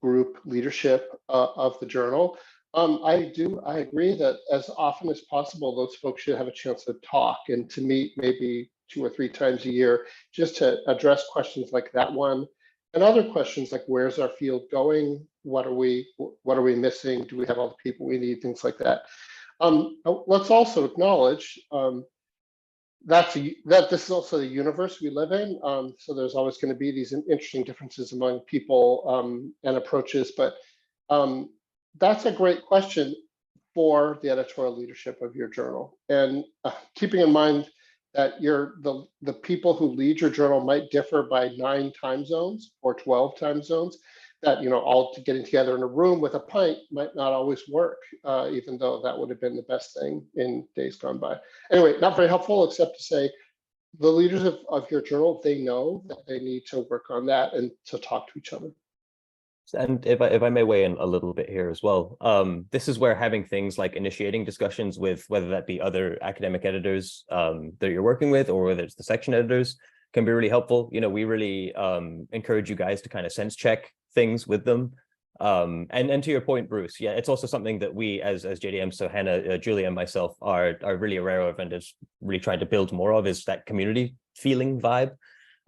group leadership of the journal. I agree that as often as possible, those folks should have a chance to talk and to meet maybe 2 or 3 times a year, just to address questions like that one, and other questions like, where's our field going? What are we missing? Do we have all the people we need? Things like that. Let's also acknowledge that this is also the universe we live in. So there's always going to be these interesting differences among people and approaches. But that's a great question for the editorial leadership of your journal. And keeping in mind that the people who lead your journal might differ by 9 time zones or 12 time zones, that, you know, all getting together in a room with a pint might not always work, even though that would have been the best thing in days gone by. Anyway, not very helpful, except to say the leaders of your journal, they know that they need to work on that and to talk to each other. And if I may weigh in a little bit here as well, this is where having things like initiating discussions with whether that be other academic editors that you're working with, or whether it's the section editors, can be really helpful. You know, we really encourage you guys to kind of sense check things with them. And to your point, Bruce, yeah, it's also something that we as JDM, so Hannah, Julia, and myself are really aware of and is really trying to build more of, is that community feeling vibe.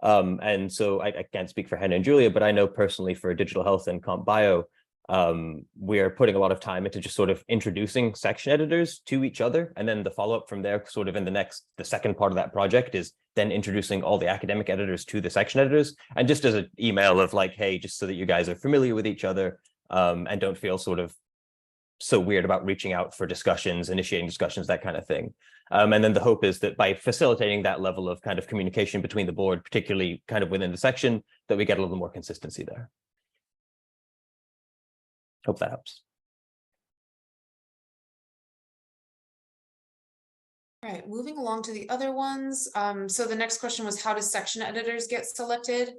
And so I can't speak for Hannah and Julia, but I know personally for digital health and comp bio, we're putting a lot of time into just sort of introducing section editors to each other. And then the follow-up from there, sort of in the second part of that project, is then introducing all the academic editors to the section editors. And just as an email of like, hey, just so that you guys are familiar with each other and don't feel sort of so weird about reaching out for discussions, initiating discussions, that kind of thing. And then the hope is that by facilitating that level of kind of communication between the board, particularly kind of within the section, that we get a little more consistency there. Hope that helps. All right, moving along to the other ones. So the next question was, how do section editors get selected?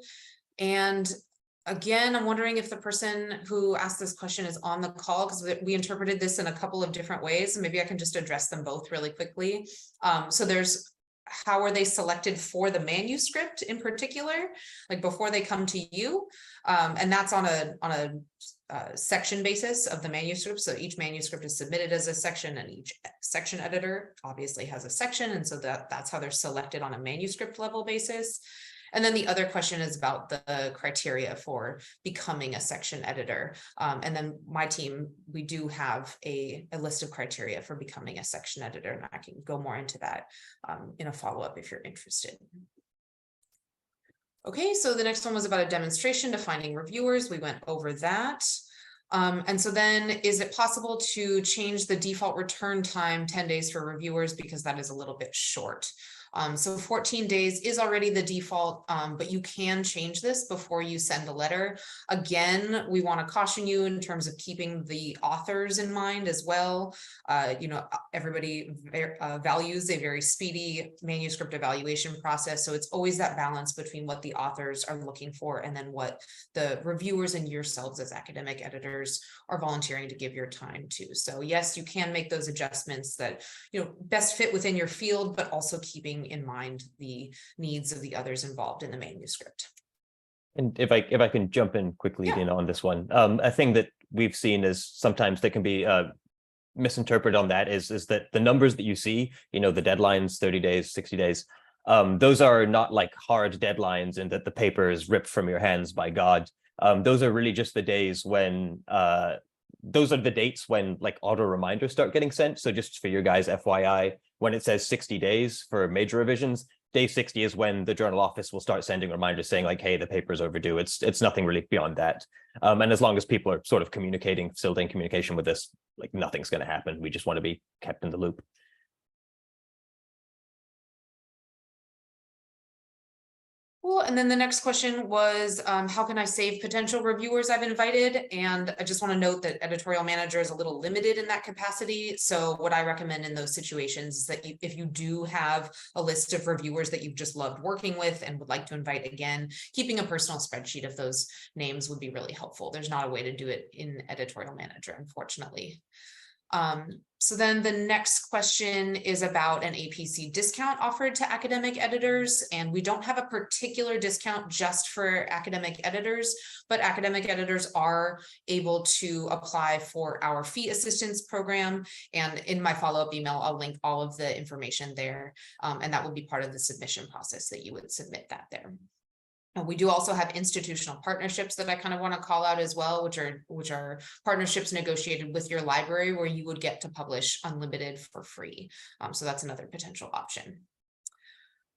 And again, I'm wondering if the person who asked this question is on the call, because we interpreted this in a couple of different ways. Maybe I can just address them both really quickly. So there's, how are they selected for the manuscript in particular, like before they come to you? And that's on a section basis of the manuscript. So each manuscript is submitted as a section, and each section editor obviously has a section. And so that's how they're selected on a manuscript level basis. And then the other question is about the criteria for becoming a section editor. And then my team, we do have a list of criteria for becoming a section editor, and I can go more into that in a follow-up if you're interested. Okay, so the next one was about a demonstration to finding reviewers. We went over that. And so then, is it possible to change the default return time 10 days for reviewers, because that is a little bit short? So 14 days is already the default, but you can change this before you send a letter. Again, we want to caution you in terms of keeping the authors in mind as well. You know, everybody values a very speedy manuscript evaluation process. So it's always that balance between what the authors are looking for and then what the reviewers and yourselves as academic editors are volunteering to give your time to. So yes, you can make those adjustments that, you know, best fit within your field, but also keeping in mind the needs of the others involved in the manuscript. And if I can jump in quickly, Dina, on this one, a thing that we've seen is sometimes that can be misinterpreted on that is that the numbers that you see, you know, the deadlines, 30 days, 60 days, those are not like hard deadlines and that the paper is ripped from your hands by God. Those are really just the days when those are the dates when like auto reminders start getting sent. So just for your guys, FYI, when it says 60 days for major revisions, day 60 is when the journal office will start sending reminders saying like, hey, the paper's overdue. It's nothing really beyond that. And as long as people are sort of communicating, facilitating communication with this, like nothing's going to happen. We just want to be kept in the loop. Cool. And then the next question was, how can I save potential reviewers I've invited? And I just want to note that editorial manager is a little limited in that capacity. So what I recommend in those situations is that if you do have a list of reviewers that you've just loved working with and would like to invite again, keeping a personal spreadsheet of those names would be really helpful. There's not a way to do it in editorial manager, unfortunately. So then the next question is about an APC discount offered to academic editors, and we don't have a particular discount just for academic editors, but academic editors are able to apply for our fee assistance program. And in my follow-up email, I'll link all of the information there, and that will be part of the submission process that you would submit that there. And we do also have institutional partnerships that I kind of want to call out as well, which are partnerships negotiated with your library where you would get to publish unlimited for free. So that's another potential option.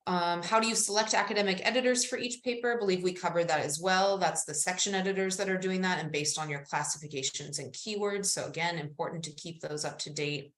How do you select academic editors for each paper? I believe we covered that as well. That's the section editors that are doing that and based on your classifications and keywords. So again, important to keep those up to date.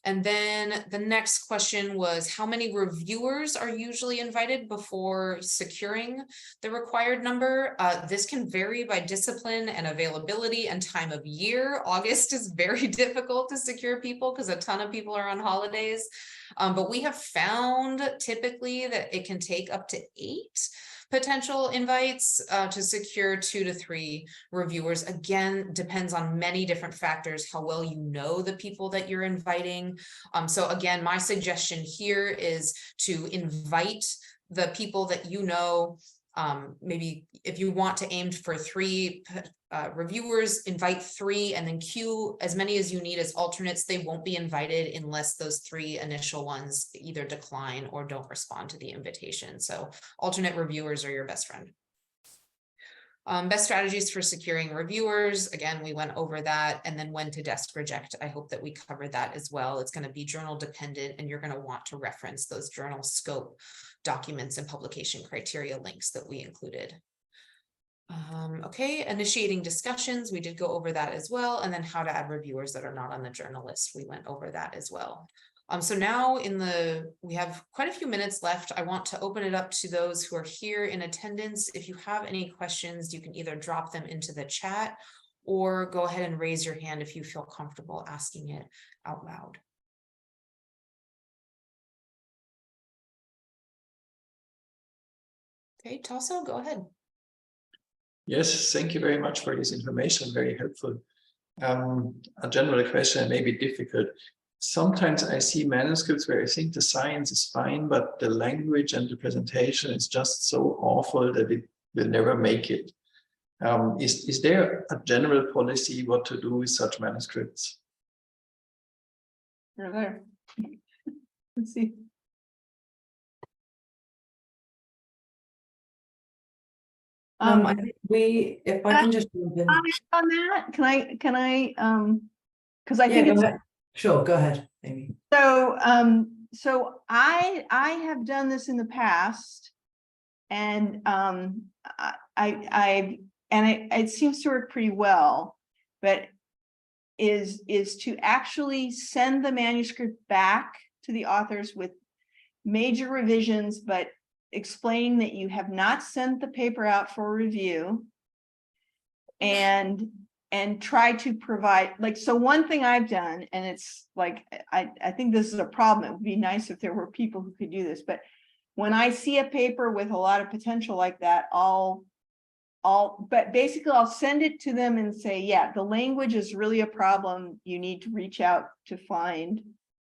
And then the next question was, how many reviewers are usually invited before securing the required number? This can vary by discipline and availability and time of year. August is very difficult to secure people because a ton of people are on holidays. But we have found typically that it can take up to 8 potential invites to secure 2 to 3 reviewers. Again, depends on many different factors, how well you know the people that you're inviting. So again, my suggestion here is to invite the people that you know. Maybe if you want to aim for 3 reviewers, invite 3 and then queue as many as you need as alternates. They won't be invited unless those 3 initial ones either decline or don't respond to the invitation. So alternate reviewers are your best friend. Best strategies for securing reviewers. Again, we went over that. And then when to desk reject. I hope that we covered that as well. It's going to be journal dependent and you're going to want to reference those journal scope documents and publication criteria links that we included. Okay, initiating discussions. We did go over that as well. And then how to add reviewers that are not on the journal list. We went over that as well. So now we have quite a few minutes left. I want to open it up to those who are here in attendance. If you have any questions, you can either drop them into the chat or go ahead and raise your hand if you feel comfortable asking it out loud. Okay, Tasso, go ahead. Yes, thank you very much for this information, very helpful. A general question may be difficult. Sometimes I see manuscripts where I think the science is fine, but the language and the presentation is just so awful that it will never make it. Is there a general policy what to do with such manuscripts? You're there. Let's see. I think if I can just jump in. On that, can I, because I think Yeah, it's, go ahead. Sure, go ahead, Amy. so, so I have done this in the past, and it seems to work pretty well, but is to actually send the manuscript back to the authors with major revisions, but explaining that you have not sent the paper out for review, and try to provide, like, so one thing I've done, and it's like, I think this is a problem. It would be nice if there were people who could do this, but when I see a paper with a lot of potential like that, but basically I'll send it to them and say, yeah, the language is really a problem. You need to reach out to find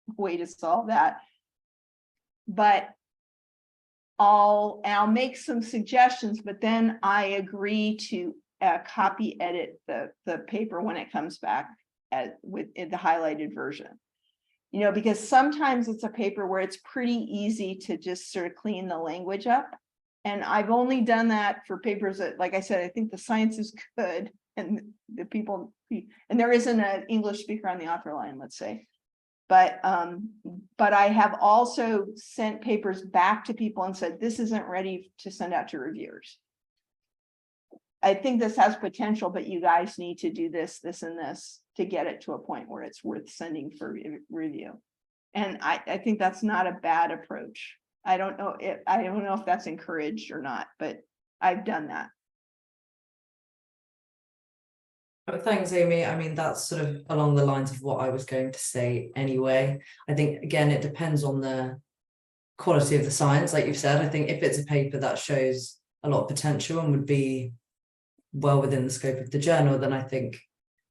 a way to solve that. But I'll make some suggestions, but then I agree to copy edit the paper when it comes back in the highlighted version. You know, because sometimes it's a paper where it's pretty easy to just sort of clean the language up. And I've only done that for papers that, like I said, I think the science is good and the people, and there isn't an English speaker on the author line, let's say. But I have also sent papers back to people and said, this isn't ready to send out to reviewers. I think this has potential, but you guys need to do this, this, and this to get it to a point where it's worth sending for review. And I think that's not a bad approach. I don't know if that's encouraged or not, but I've done that. Thanks, Amy. I mean, that's sort of along the lines of what I was going to say anyway. I think, again, it depends on the quality of the science, like you've said. I think if it's a paper that shows a lot of potential and would be well within the scope of the journal, then I think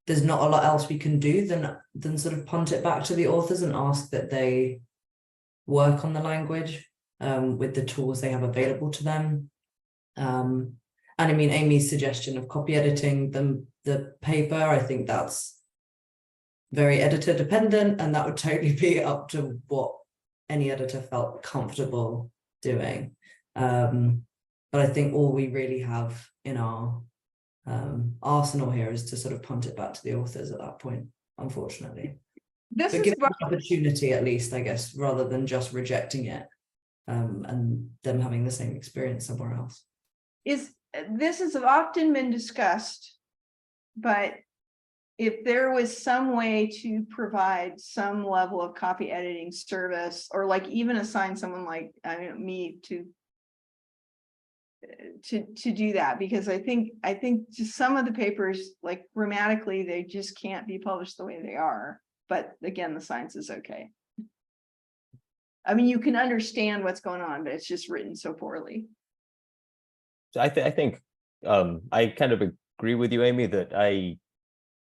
there's not a lot else we can do than sort of punt it back to the authors and ask that they work on the language with the tools they have available to them. And I mean, Amy's suggestion of copy editing the paper, I think that's very editor dependent, and that would totally be up to what any editor felt comfortable doing. But I think all we really have in our arsenal here is to sort of punt it back to the authors at that point, unfortunately. This But is give them an opportunity at least, I guess, rather than just rejecting it and them having the same experience somewhere else. This has often been discussed, but if there was some way to provide some level of copy editing service, or like even assign someone like me to do that, because I think just some of the papers, like grammatically, they just can't be published the way they are. But again, the science is okay. I mean, you can understand what's going on, but it's just written so poorly. So I think I kind of agree with you, Amy, that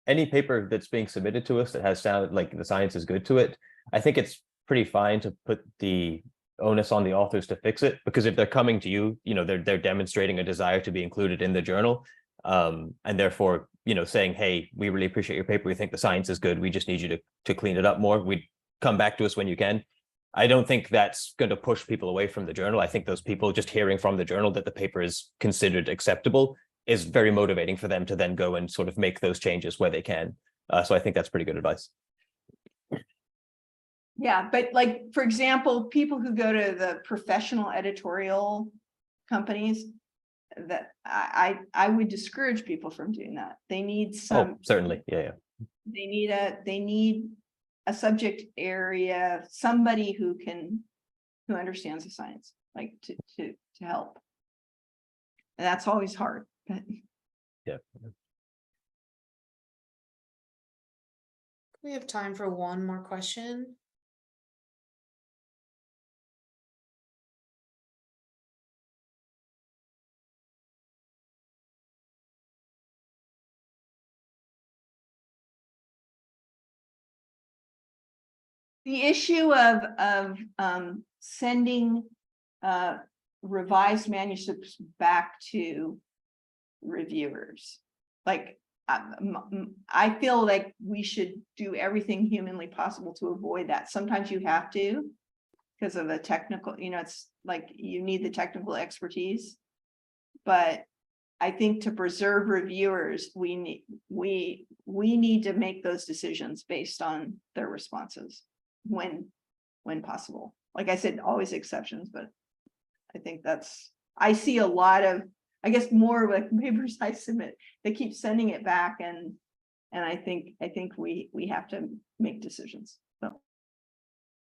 any paper that's being submitted to us that has sound like the science is good to it, I think it's pretty fine to put the onus on the authors to fix it, because if they're coming to you, they're demonstrating a desire to be included in the journal, and therefore, saying, hey, we really appreciate your paper, we think the science is good, we just need you to clean it up more, we'd come back to us when you can. I don't think that's going to push people away from the journal. I think those people just hearing from the journal that the paper is considered acceptable is very motivating for them to then go and sort of make those changes where they can. So I think that's pretty good advice. Yeah, but like, for example, people who go to the professional editorial companies, that I would discourage people from doing that. They need some. Oh, certainly, yeah. They need a subject area, somebody who understands the science, like to help. And that's always hard. But Yeah. We have time for one more question. the issue of sending revised manuscripts back to reviewers, like I feel like we should do everything humanly possible to avoid that. Sometimes you have to, because of a technical, it's like you need the technical expertise. But I think to preserve reviewers, we need to make those decisions based on their responses when possible. Like I said, always exceptions, but I think I see a lot of, I guess, more like papers I submit, they keep sending it back, and I think we have to make decisions. So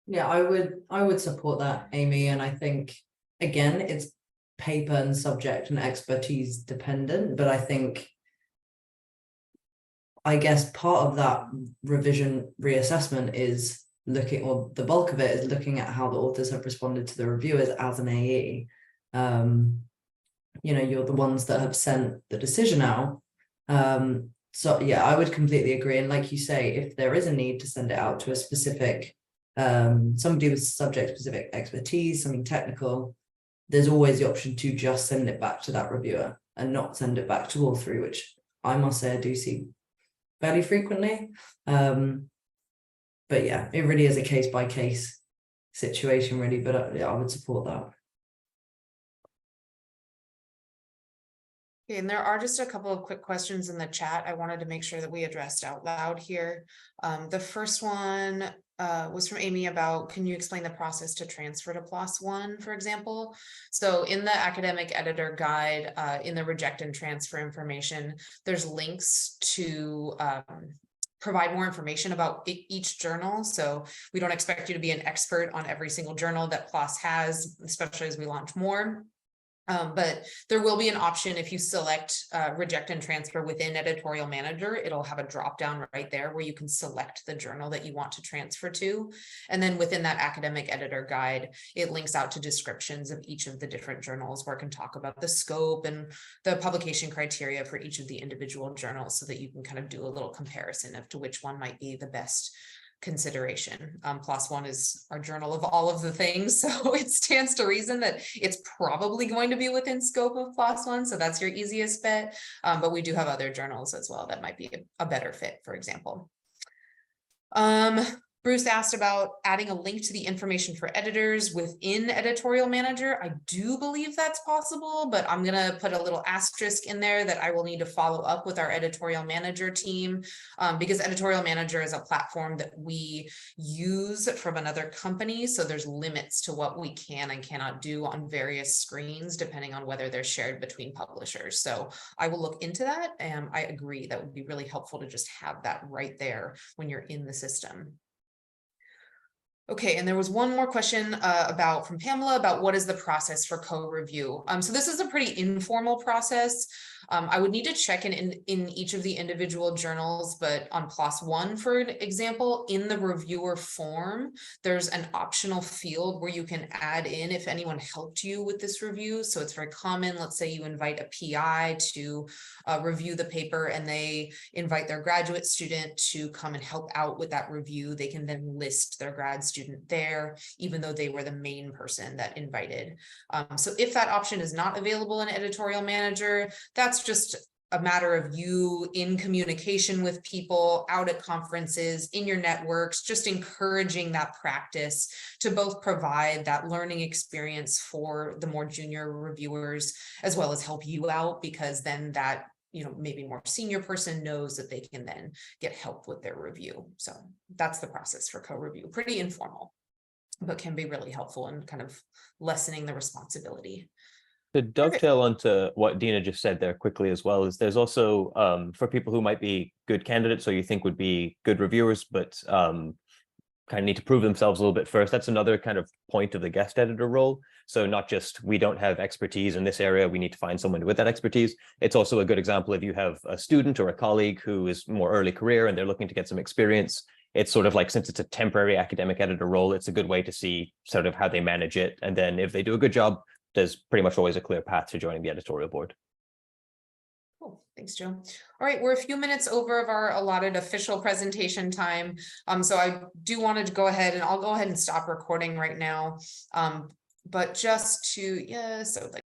yeah, I would support that, Amy, and I think again it's paper and subject and expertise dependent, but I guess part of that revision reassessment is looking, or the bulk of it is looking at how the authors have responded to the reviewers as an AE. You're the ones that have sent the decision out. So yeah, I would completely agree. And like you say, if there is a need to send it out to a specific, somebody with subject specific expertise, something technical, there's always the option to just send it back to that reviewer and not send it back to all three, which I must say I do see fairly frequently. But yeah, it really is a case by case situation, really. But yeah, I would support that. Okay, and there are just a couple of quick questions in the chat I wanted to make sure that we addressed out loud here. The first one was from Amy about, can you explain the process to transfer to PLOS One, for example? So in the academic editor guide, in the reject and transfer information, there's links to provide more information about each journal. So we don't expect you to be an expert on every single journal that PLOS has, especially as we launch more. But there will be an option if you select reject and transfer within Editorial Manager. It'll have a drop down right there where you can select the journal that you want to transfer to. And then within that academic editor guide, it links out to descriptions of each of the different journals where it can talk about the scope and the publication criteria for each of the individual journals so that you can kind of do a little comparison of to which one might be the best consideration. PLOS One is our journal of all of the things, so it stands to reason that it's probably going to be within scope of PLOS One, so that's your easiest bet. But we do have other journals as well that might be a better fit, for example. Bruce asked about adding a link to the information for editors within Editorial Manager. I do believe that's possible, but I'm going to put a little asterisk in there that I will need to follow up with our Editorial Manager team, because Editorial Manager is a platform that we use from another company. So there's limits to what we can and cannot do on various screens, depending on whether they're shared between publishers. So I will look into that. And I agree that would be really helpful to just have that right there when you're in the system. Okay, and there was one more question from Pamela about what is the process for co-review. So this is a pretty informal process. I would need to check in each of the individual journals, but on PLOS One, for example, in the reviewer form, there's an optional field where you can add in if anyone helped you with this review. So it's very common. Let's say you invite a PI to review the paper and they invite their graduate student to come and help out with that review. They can then list their grad student there, even though they were the main person that invited. So if that option is not available in Editorial Manager, that's just a matter of you in communication with people out at conferences, in your networks, just encouraging that practice to both provide that learning experience for the more junior reviewers, as well as help you out, because then that, you know, maybe more senior person knows that they can then get help with their review. So that's the process for co-review. Pretty informal, but can be really helpful in kind of lessening the responsibility. To dovetail onto what Dina just said there quickly as well, is there's also for people who might be good candidates or you think would be good reviewers, but kind of need to prove themselves a little bit first. That's another kind of point of the guest editor role. So not just we don't have expertise in this area, we need to find someone with that expertise. It's also a good example if you have a student or a colleague who is more early career and they're looking to get some experience. It's sort of like, since it's a temporary academic editor role, it's a good way to see sort of how they manage it. And then if they do a good job, there's pretty much always a clear path to joining the editorial board. Cool. Thanks, Joe. All right, we're a few minutes over of our allotted official presentation time. So I do want to go ahead and I'll go ahead and stop recording right now. But just to, so like